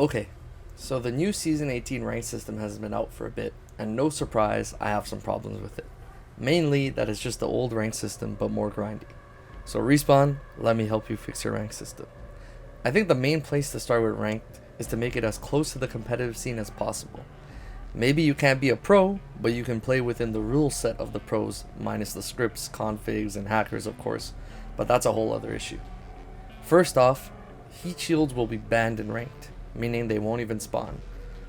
Okay, so the new Season 18 rank system has been out for a bit, and no surprise, I have some problems with it. Mainly that it's just the old rank system, but more grindy. So Respawn, let me help you fix your rank system. I think the main place to start with ranked is to make it as close to the competitive scene as possible. Maybe you can't be a pro, but you can play within the rule set of the pros, minus the scripts, configs, and hackers of course, but that's a whole other issue. First off, heat shields will be banned in ranked, meaning they won't even spawn.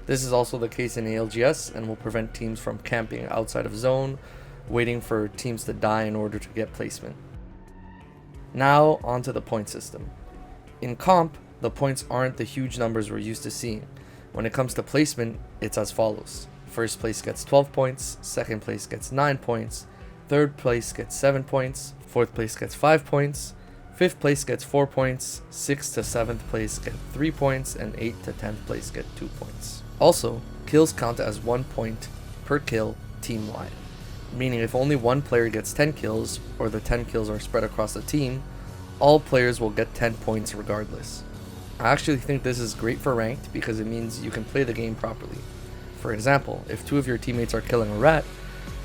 This is also the case in ALGS and will prevent teams from camping outside of zone, waiting for teams to die in order to get placement. Now onto the point system. In comp, the points aren't the huge numbers we're used to seeing. When it comes to placement, it's as follows. First place gets 12 points, second place gets 9 points, third place gets 7 points, fourth place gets 5 points, fifth place gets 4 points, 6th to 7th place get 3 points, and 8th to 10th place get 2 points. Also, kills count as 1 point per kill team-wide, meaning if only one player gets 10 kills, or the 10 kills are spread across the team, all players will get 10 points regardless. I actually think this is great for ranked because it means you can play the game properly. For example, if two of your teammates are killing a rat,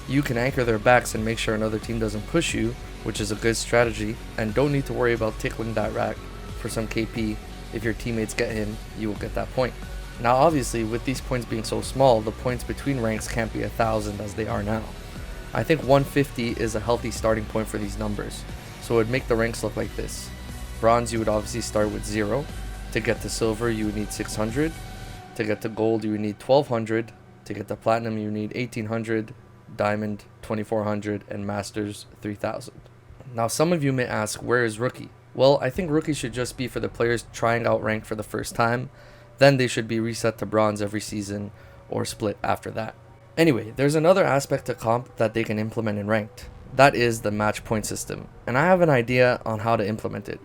you can anchor their backs and make sure another team doesn't push you, which is a good strategy, and don't need to worry about tickling that rat for some KP. If your teammates get him, you will get that point. Now obviously, with these points being so small, the points between ranks can't be 1,000 as they are now. I think 150 is a healthy starting point for these numbers, so it would make the ranks look like this. Bronze, you would obviously start with 0. To get to silver, you would need 600. To get to gold, you would need 1200. To get to platinum, you need 1800. Diamond, 2400. And masters, 3000. Now some of you may ask, where is rookie? Well, I think rookie should just be for the players trying out rank for the first time. Then they should be reset to bronze every season or split after that. Anyway, there's another aspect to comp that they can implement in ranked. That is the match point system, and I have an idea on how to implement it.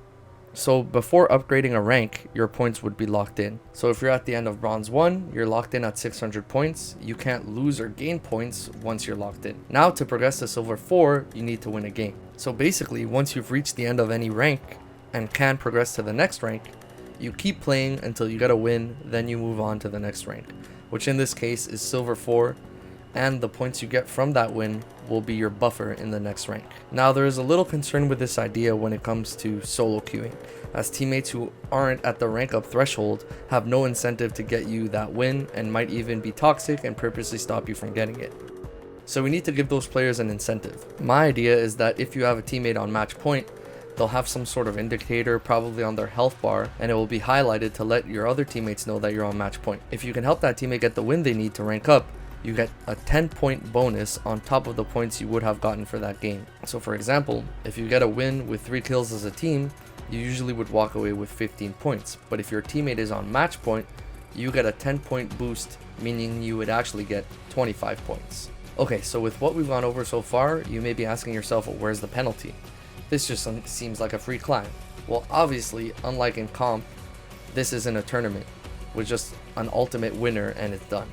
So before upgrading a rank, your points would be locked in. So if you're at the end of bronze 1, you're locked in at 600 points. You can't lose or gain points once you're locked in. Now to progress to silver 4, you need to win a game. So basically, once you've reached the end of any rank and can progress to the next rank, you keep playing until you get a win, then you move on to the next rank, which in this case is silver 4, and the points you get from that win will be your buffer in the next rank. Now there is a little concern with this idea when it comes to solo queuing, as teammates who aren't at the rank up threshold have no incentive to get you that win and might even be toxic and purposely stop you from getting it. So we need to give those players an incentive. My idea is that if you have a teammate on match point, they'll have some sort of indicator, probably on their health bar, and it will be highlighted to let your other teammates know that you're on match point. If you can help that teammate get the win they need to rank up, you get a 10-point bonus on top of the points you would have gotten for that game. So for example, if you get a win with 3 kills as a team, you usually would walk away with 15 points. But if your teammate is on match point, you get a 10-point boost, meaning you would actually get 25 points. Okay, so with what we've gone over so far, you may be asking yourself, well, where's the penalty? This just seems like a free climb. Well, obviously, unlike in comp, this isn't a tournament with just an ultimate winner and it's done.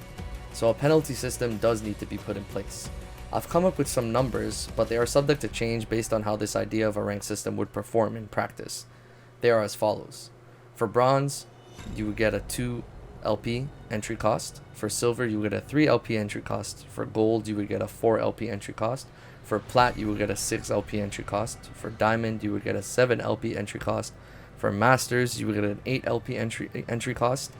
So a penalty system does need to be put in place. I've come up with some numbers, but they are subject to change based on how this idea of a rank system would perform in practice. They are as follows. For bronze, you would get a 2 LP entry cost. For silver, you would get a 3 LP entry cost. For gold, you would get a 4 LP entry cost. For plat, you would get a 6 LP entry cost. For diamond, you would get a 7 LP entry cost. For masters, you would get an 8 LP entry cost.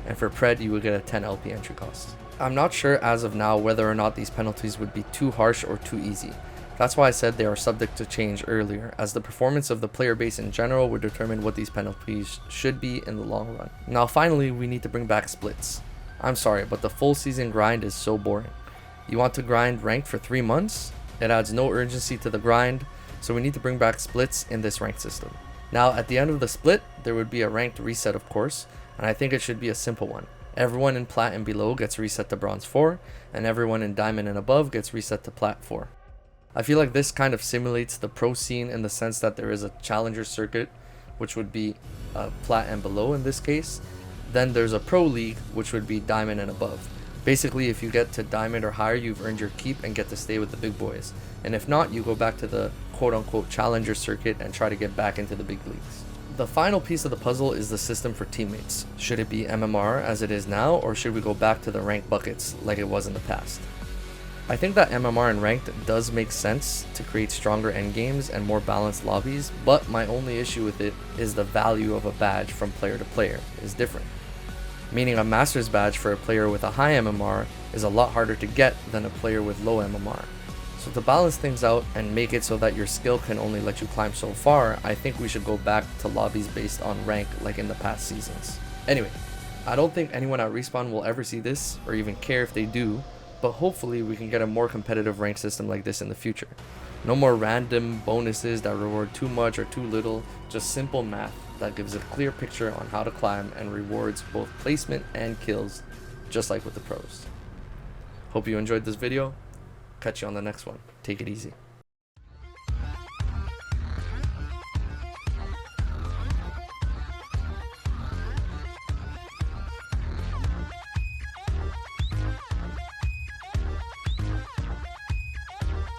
And for pred, you would get a 10 LP entry cost. I'm not sure as of now whether or not these penalties would be too harsh or too easy. That's why I said they are subject to change earlier, as the performance of the player base in general would determine what these penalties should be in the long run. Now finally, we need to bring back splits. I'm sorry, but the full season grind is so boring. You want to grind ranked for 3 months? It adds no urgency to the grind, so we need to bring back splits in this rank system. Now at the end of the split, there would be a ranked reset of course, and I think it should be a simple one. Everyone in plat and below gets reset to bronze 4, and everyone in diamond and above gets reset to plat 4. I feel like this kind of simulates the pro scene in the sense that there is a challenger circuit, which would be plat and below in this case. Then there's a pro league, which would be diamond and above. Basically, if you get to diamond or higher, you've earned your keep and get to stay with the big boys. And if not, you go back to the quote-unquote challenger circuit and try to get back into the big leagues. The final piece of the puzzle is the system for teammates. Should it be MMR as it is now, or should we go back to the ranked buckets like it was in the past? I think that MMR and ranked does make sense to create stronger endgames and more balanced lobbies, but my only issue with it is the value of a badge from player to player is different. Meaning a master's badge for a player with a high MMR is a lot harder to get than a player with low MMR. So to balance things out and make it so that your skill can only let you climb so far, I think we should go back to lobbies based on rank like in the past seasons. Anyway, I don't think anyone at Respawn will ever see this or even care if they do, but hopefully we can get a more competitive rank system like this in the future. No more random bonuses that reward too much or too little, just simple math that gives a clear picture on how to climb and rewards both placement and kills, just like with the pros. Hope you enjoyed this video. Catch you on the next one. Take it easy.